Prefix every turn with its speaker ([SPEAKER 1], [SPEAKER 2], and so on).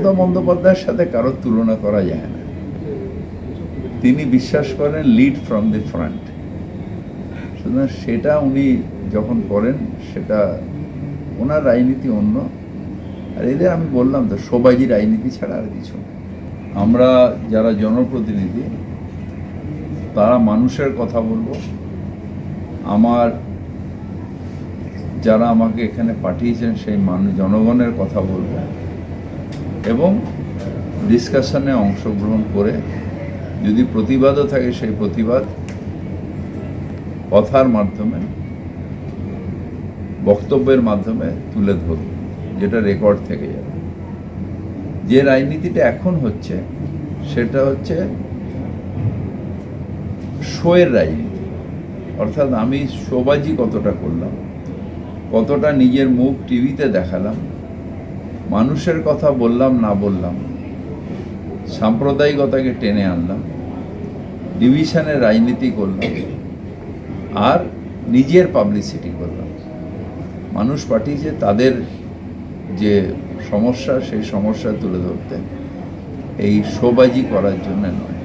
[SPEAKER 1] মমতা বন্দ্যোপাধ্যায়ের সাথে কারোর তুলনা করা যায় না। তিনি বিশ্বাস করেন লিড ফ্রম দি ফ্রন্ট, সুতরাং সেটা উনি যখন করেন সেটা ওনার রাজনীতি অন্য। আর এদের আমি বললাম তো, শোবাজি রাজনীতি ছাড়া আর কিছু না। আমরা যারা জনপ্রতিনিধি তারা মানুষের কথা বলবো, আমার যারা আমাকে এখানে পাঠিয়েছেন সেই জনগণের কথা বলবো এবং ডিসকাশনে অংশগ্রহণ করে যদি প্রতিবাদও থাকে সেই প্রতিবাদ কথার মাধ্যমে, বক্তব্যের মাধ্যমে তুলে ধরব, যেটা রেকর্ড থেকে যাবে। যে রাজনীতিটা এখন হচ্ছে সেটা হচ্ছে শোয়ের রাজনীতি, অর্থাৎ আমি শোবাজি কতটা করলাম, কতটা নিজের মুখ টিভিতে দেখালাম, মানুষের কথা বললাম না বললাম, সাম্প্রদায়িকতাকে টেনে আনলাম, ডিভিশনের রাজনীতি করলাম আর নিজের পাবলিসিটি করলাম। মানুষ পাঠিয়েছে তাদের যে সমস্যা, সেই সমস্যা তুলে ধরতে, এই শোবাজি করার জন্য নয়।